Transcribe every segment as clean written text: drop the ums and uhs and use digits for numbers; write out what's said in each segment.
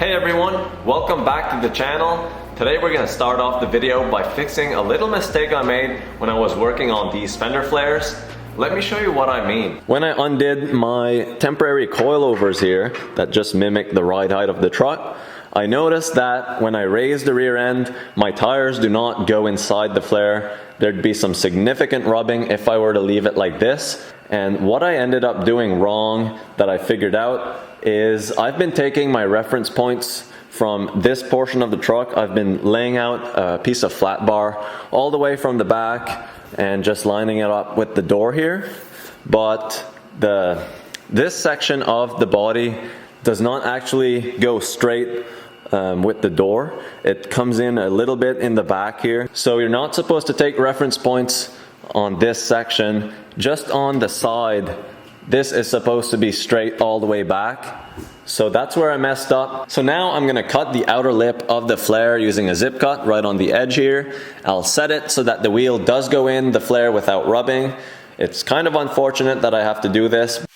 Hey everyone, welcome back to the channel. Today we're going to start off the video by fixing a little mistake I made when I was working on these fender flares. Let me show you what I mean. When I undid my temporary coilovers here that just mimic the ride height of the truck, I noticed that when I raise the rear end, my tires do not go inside the flare. There'd be some significant rubbing if I were to leave it like this. And what I ended up doing wrong that I figured out is I've been taking my reference points from this portion of the truck. I've been laying out a piece of flat bar all the way from the back and just lining it up with the door here. But this section of the body does not actually go straight with the door. It comes in a little bit in the back here. So you're not supposed to take reference points on this section, just on the side. This is supposed to be straight all the way back. So that's where I messed up. So now I'm gonna cut the outer lip of the flare using a zip cut right on the edge here. I'll set it so that the wheel does go in the flare without rubbing. It's kind of unfortunate that I have to do this.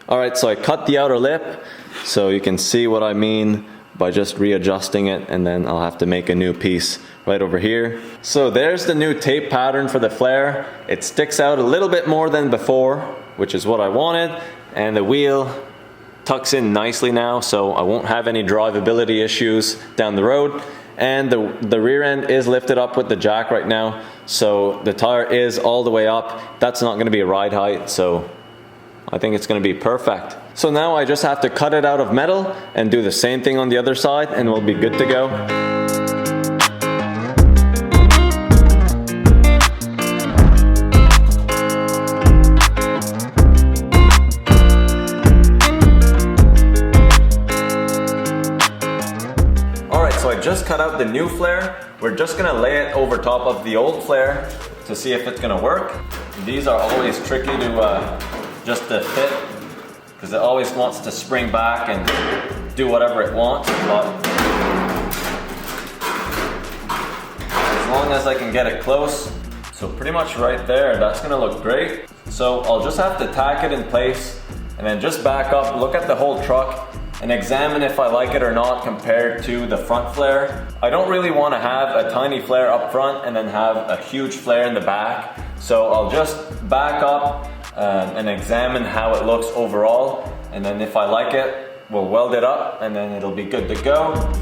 Alright, so I cut the outer lip so you can see what I mean by just readjusting it, and then I'll have to make a new piece right over here. So there's the new tape pattern for the flare. It sticks out a little bit more than before, which is what I wanted, and the wheel tucks in nicely now, so I won't have any drivability issues down the road. And the rear end is lifted up with the jack right now, so the tire is all the way up. That's not going to be a ride height, so I think it's going to be perfect. So now I just have to cut it out of metal and do the same thing on the other side, and we'll be good to go. Alright, so I just cut out the new flare. We're just going to lay it over top of the old flare to see if it's going to work. These are always tricky to just to fit, because it always wants to spring back and do whatever it wants, but as long as I can get it close, so pretty much right there, that's gonna look great. So I'll just have to tack it in place and then just back up, look at the whole truck and examine if I like it or not compared to the front flare. I don't really want to have a tiny flare up front and then have a huge flare in the back, so I'll just back up and examine how it looks overall, and then if I like it, we'll weld it up and then it'll be good to go.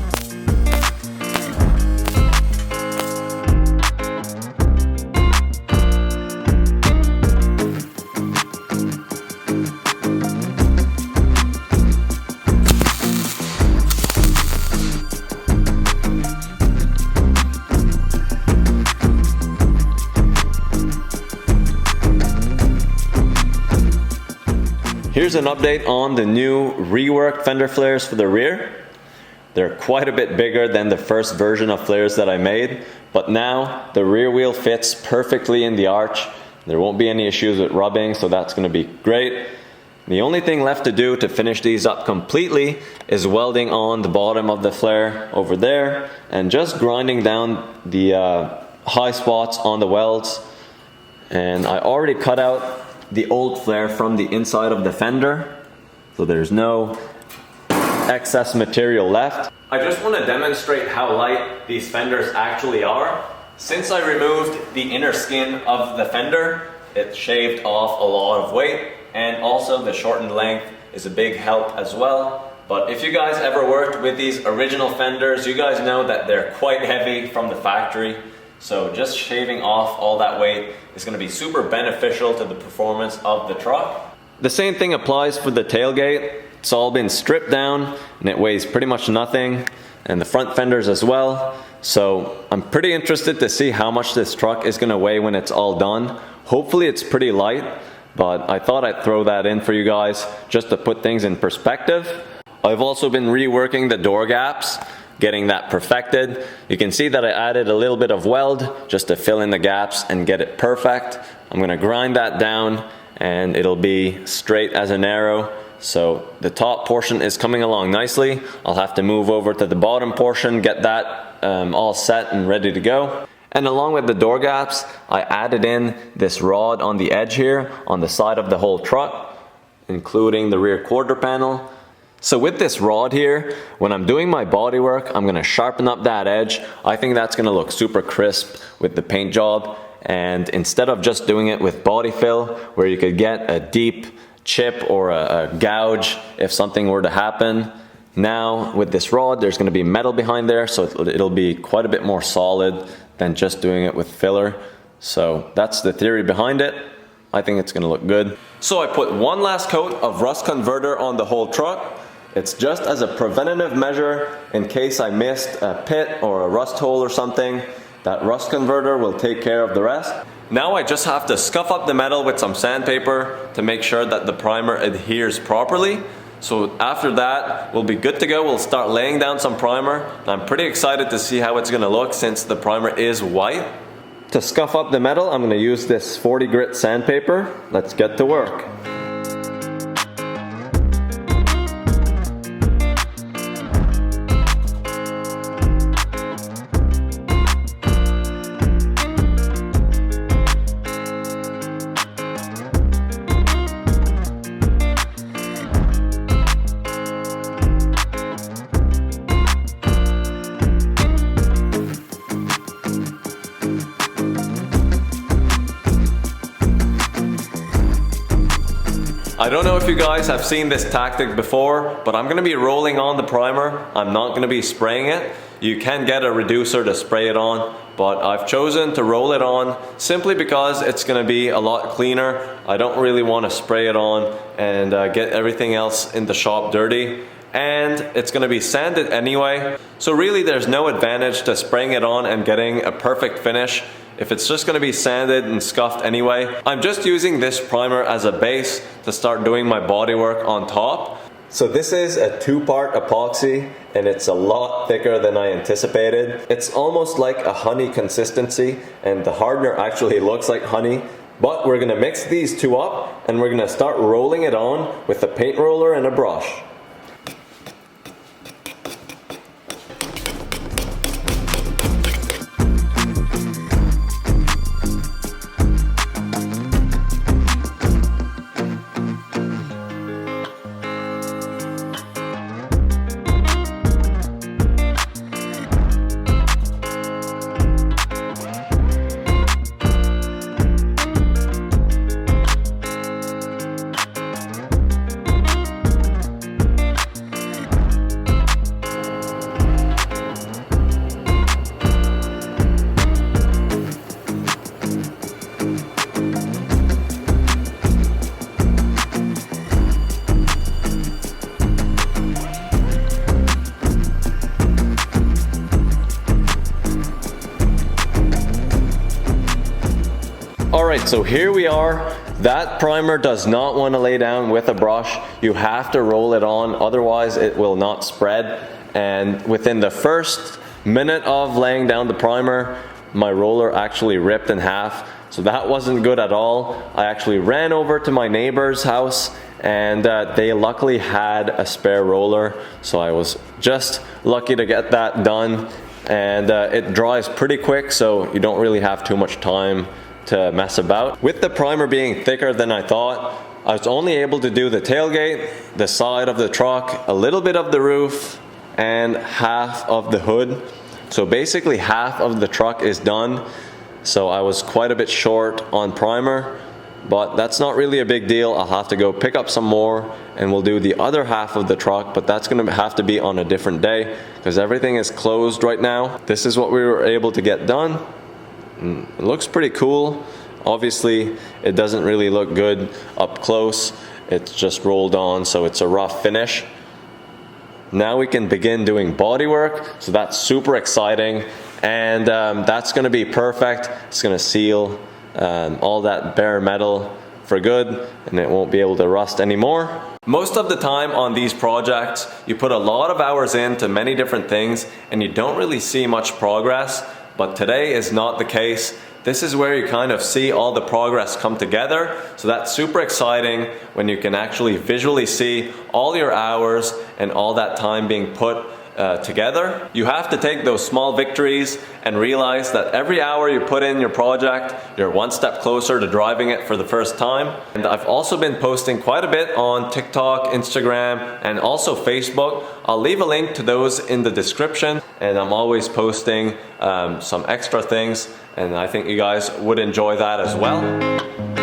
Here's an update on the new Rework fender flares for the rear. They're quite a bit bigger than the first version of flares that I made, but now the rear wheel fits perfectly in the arch. There won't be any issues with rubbing, so that's going to be great. The only thing left to do to finish these up completely is welding on the bottom of the flare over there and just grinding down the high spots on the welds. And I already cut out the old flare from the inside of the fender, so there's no excess material left. I just want to demonstrate how light these fenders actually are. Since I removed the inner skin of the fender, it shaved off a lot of weight, and also the shortened length is a big help as well. But if you guys ever worked with these original fenders, you guys know that they're quite heavy from the factory. So just shaving off all that weight is going to be super beneficial to the performance of the truck. The same thing applies for the tailgate. It's all been stripped down and it weighs pretty much nothing, and the front fenders as well. So I'm pretty interested to see how much this truck is going to weigh when it's all done. Hopefully it's pretty light, but I thought I'd throw that in for you guys just to put things in perspective. I've also been reworking the door gaps, getting that perfected. You can see that I added a little bit of weld just to fill in the gaps and get it perfect. I'm going to grind that down and it'll be straight as an arrow. So the top portion is coming along nicely. I'll have to move over to the bottom portion, get that all set and ready to go. And along with the door gaps, I added in this rod on the edge here, on the side of the whole truck. including the rear quarter panel. So with this rod here, when I'm doing my body work, I'm gonna sharpen up that edge. I think that's gonna look super crisp with the paint job. And instead of just doing it with body fill, where you could get a deep chip or a gouge if something were to happen, now with this rod, there's gonna be metal behind there, so it'll be quite a bit more solid than just doing it with filler. So that's the theory behind it. I think it's gonna look good. So I put one last coat of rust converter on the whole truck. It's just as a preventative measure in case I missed a pit or a rust hole or something. That rust converter will take care of the rest. Now I just have to scuff up the metal with some sandpaper to make sure that the primer adheres properly. So after that, we'll be good to go. We'll start laying down some primer. I'm pretty excited to see how it's gonna look since the primer is white. To scuff up the metal, I'm gonna use this 40 grit sandpaper. Let's get to work. I don't know if you guys have seen this tactic before, but I'm gonna be rolling on the primer. I'm not gonna be spraying it. You can get a reducer to spray it on, but I've chosen to roll it on simply because it's gonna be a lot cleaner. I don't really wanna spray it on and get everything else in the shop dirty. And it's gonna be sanded anyway. So really there's no advantage to spraying it on and getting a perfect finish if it's just gonna be sanded and scuffed anyway. I'm just using this primer as a base to start doing my body work on top. So this is a 2-part epoxy and it's a lot thicker than I anticipated. It's almost like a honey consistency and the hardener actually looks like honey. But we're gonna mix these two up and we're gonna start rolling it on with a paint roller and a brush. Alright, so here we are. That primer does not want to lay down with a brush. You have to roll it on, otherwise it will not spread. And within the first minute of laying down the primer, my roller actually ripped in half. So that wasn't good at all. I actually ran over to my neighbor's house and they luckily had a spare roller. So I was just lucky to get that done. And it dries pretty quick, so you don't really have too much time to mess about. With the primer being thicker than I thought, I was only able to do the tailgate, the side of the truck, a little bit of the roof, and half of the hood. So basically half of the truck is done. So I was quite a bit short on primer, but that's not really a big deal. I'll have to go pick up some more and we'll do the other half of the truck, but that's gonna have to be on a different day because everything is closed right now. This is what we were able to get done. It looks pretty cool. Obviously, it doesn't really look good up close. It's just rolled on, so it's a rough finish. Now we can begin doing body work, so that's super exciting. And that's gonna be perfect. It's gonna seal all that bare metal for good, and it won't be able to rust anymore. Most of the time on these projects, you put a lot of hours into many different things, and you don't really see much progress. But today is not the case. This is where you kind of see all the progress come together. So that's super exciting when you can actually visually see all your hours and all that time being put together. You have to take those small victories and realize that every hour you put in your project, you're one step closer to driving it for the first time. And I've also been posting quite a bit on TikTok, Instagram, and also Facebook. I'll leave a link to those in the description, and I'm always posting some extra things, and I think you guys would enjoy that as well.